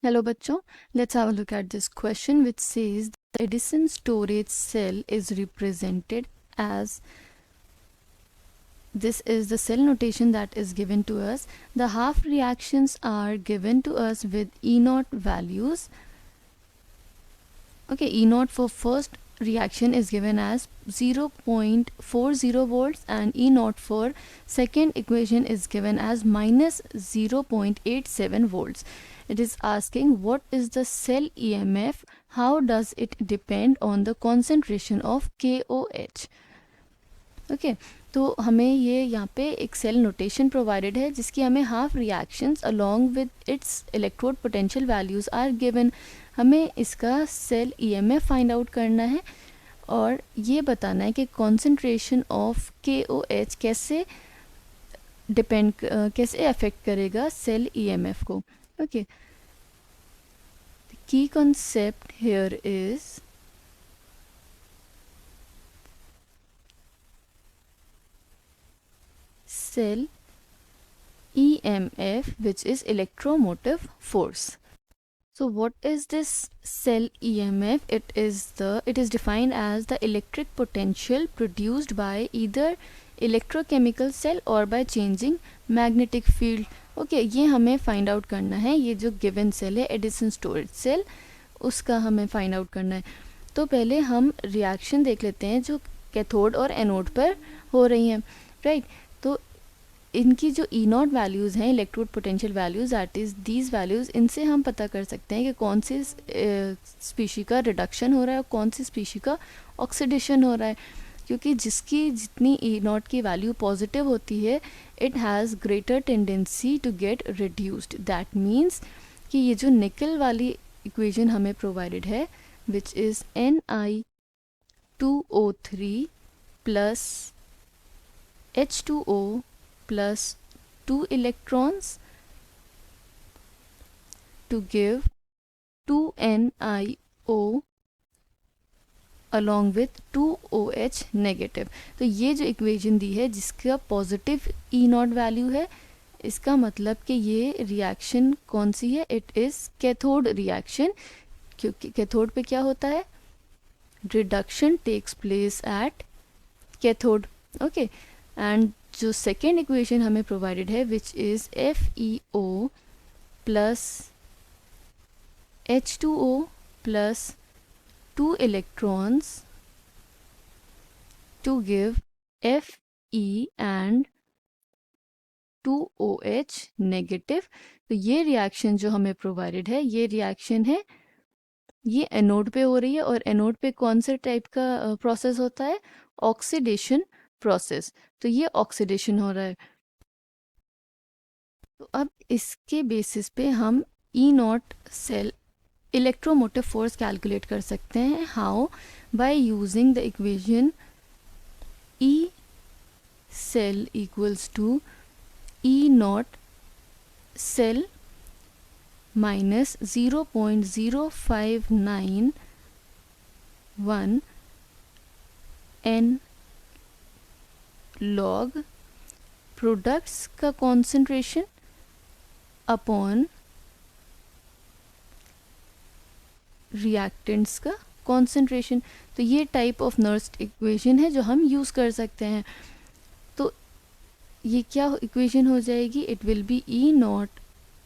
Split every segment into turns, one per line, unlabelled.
Hello bachcho, let's have a look at this question which says the Edison storage cell is represented as, this is the cell notation that is given to us. The half reactions are given to us with E naught values. Okay, E naught for first reaction is given as 0.40 volts and E naught for second equation is given as minus 0.87 volts. It is asking what is the cell EMF, how does it depend on the concentration of KOH. Okay तो हमें ये यहाँ पे एक cell notation provided है जिसकी हमें half reactions along with its electrode potential values are given. हमें इसका सेल ईएमएफ फाइंड आउट करना है और ये बताना है कि कॉन्सेंट्रेशन ऑफ KOH कैसे डिपेंड कैसे अफेक्ट करेगा सेल ईएमएफ को. Okay, the key concept here is cell EMF, which is electromotive force. So what is this cell EMF? It is defined as the electric potential produced by either electrochemical cell or by changing magnetic field. Okay, ये हमें find out करना है. ये जो given cell है Edison storage cell, उसका हमें find out करना है. तो पहले हम रिएक्शन देख लेते हैं जो कैथोड और एनोड पर हो रही हैं, राइट. तो इनकी जो ई नॉट वैल्यूज़ हैं, electrode potential values, that is these values, इनसे हम पता कर सकते हैं कि कौन सी स्पीशी का रिडक्शन हो रहा है और कौन सी स्पीशी का ऑक्सीडेशन हो रहा है. क्योंकि जिसकी जितनी ई नॉट की वैल्यू पॉजिटिव होती है, it has greater tendency to get reduced. That means कि ये जो निकल वाली इक्वेशन हमें प्रोवाइडेड है, which is Ni2O3 plus H2O plus 2 electrons to give 2 NiO along with 2 OH negative. तो ये जो इक्वेशन दी है जिसका पॉजिटिव ई नॉट वैल्यू है, इसका मतलब कि ये रिएक्शन कौन सी है? It is cathode reaction. क्योंकि कैथोड पे क्या होता है? Reduction takes place at cathode. Okay, and जो सेकेंड इक्वेशन हमें प्रोवाइडेड है which is FeO plus H2O plus 2 electrons to give Fe and 2 OH negative. तो ये रिएक्शन जो हमें प्रोवाइडेड है, ये रिएक्शन है, ये एनोड पे हो रही है. और एनोड पे कौन से टाइप का प्रोसेस होता है? Oxidation process. तो ये ऑक्सीडेशन हो रहा है. तो अब इसके बेसिस पे हम E naught cell electromotive force calculate कर सकते हैं. How? By using the equation E cell equals to E naught cell minus 0.0591 n log products का कॉन्सेंट्रेशन अपॉन रिएक्टेंट्स का कॉन्सेंट्रेशन. तो ये टाइप ऑफ नर्स्ड इक्वेशन है जो हम यूज़ कर सकते हैं. तो ये क्या इक्वेशन हो जाएगी? It will be E naught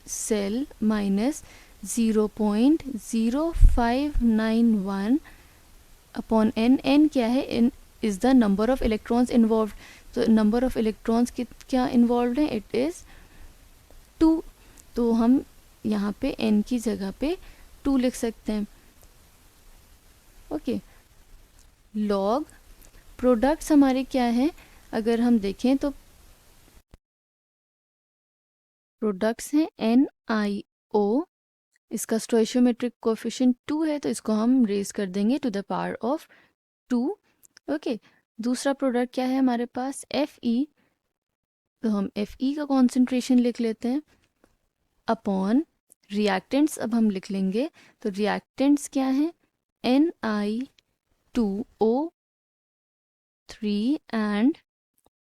cell minus 0.0591 upon n. N क्या है? N is the number of electrons involve. तो नंबर ऑफ इलेक्ट्रॉन्स क्या इन्वॉल्व है? It is 2. तो हम यहाँ पे n की जगह पे 2 लिख सकते हैं. ओके, लॉग प्रोडक्ट्स हमारे क्या हैं? अगर हम देखें तो प्रोडक्ट्स हैं NiO. इसका स्टोइशियोमेट्रिक कोएफिशिएंट 2 है, तो इसको हम रेज कर देंगे to the power of 2. Okay, दूसरा प्रोडक्ट क्या है हमारे पास? Fe. तो हम Fe का कॉन्सेंट्रेशन लिख लेते हैं अपॉन रिएक्टेंट्स. अब हम लिख लेंगे, तो रिएक्टेंट्स क्या हैं? Ni2O3 and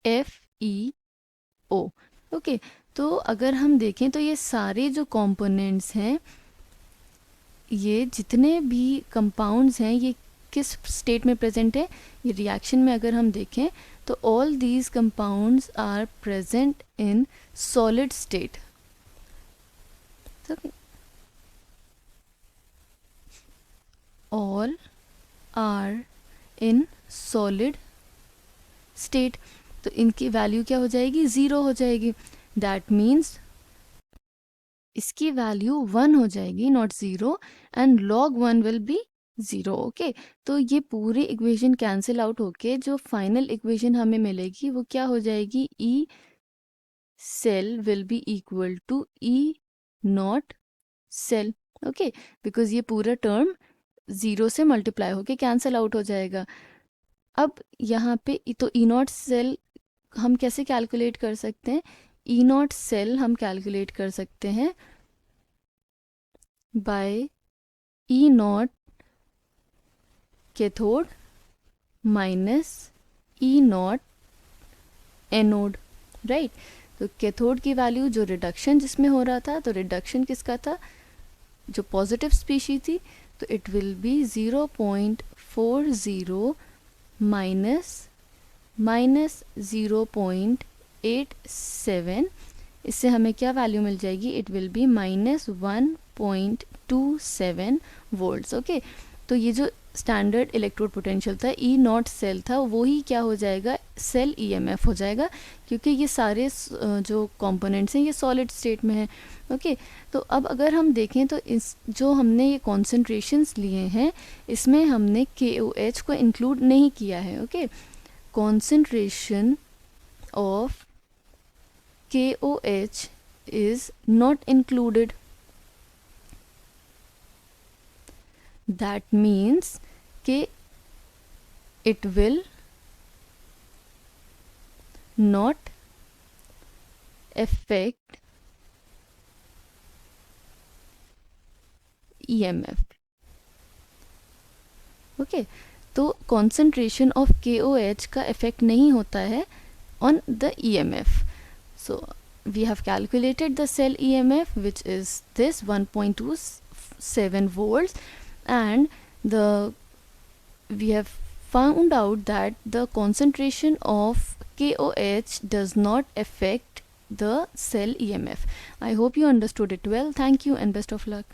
FeO. ओके, तो अगर हम देखें तो ये सारे जो कंपोनेंट्स हैं ये जितने भी कंपाउंड्स हैं ये किस स्टेट में प्रेजेंट है, ये रिएक्शन में अगर हम देखें तो all these compounds are present in solid state. All are in solid state. तो इनकी वैल्यू क्या हो जाएगी, 0 हो जाएगी. दैट मीन्स इसकी वैल्यू 1 हो जाएगी, not 0, and log 1 will be 0. Okay, तो ये पूरी इक्वेशन कैंसिल आउट होके जो फाइनल इक्वेशन हमें मिलेगी वो क्या हो जाएगी, E cell will be equal to E naught cell. Okay, because ये पूरा टर्म 0 से मल्टीप्लाई होके कैंसिल आउट हो जाएगा. अब यहाँ पे तो ई नॉट सेल हम कैसे कैलकुलेट कर सकते हैं, ई नॉट सेल हम कैलकुलेट कर सकते हैं by E naught cathode minus E naught anode, right. तो कैथोड की वैल्यू जो रिडक्शन जिसमें हो रहा था, तो रिडक्शन किसका था, जो पॉजिटिव स्पीशी थी, तो इट विल बी 0.40 माइनस 0.87. इससे हमें क्या वैल्यू मिल जाएगी, it will B -1.27 volts. Okay, तो ये जो स्टैंडर्ड इलेक्ट्रोड पोटेंशियल था, ई नॉट सेल था, वो ही क्या हो जाएगा, सेल ईएमएफ हो जाएगा, क्योंकि ये सारे जो कंपोनेंट्स हैं ये सॉलिड स्टेट में हैं. ओके, तो अब अगर हम देखें तो इस जो हमने ये कॉन्सेंट्रेशंस लिए हैं इसमें हमने KOH को इंक्लूड नहीं किया है. Okay, concentration of KOH is not included. That means it will not affect EMF. Okay, तो concentration of KOH का effect नहीं होता है on the EMF. So we have calculated the cell EMF, which is this 1.27 volts, and we have found out that the concentration of KOH does not affect the cell EMF. I hope you understood it well. Thank you and best of luck.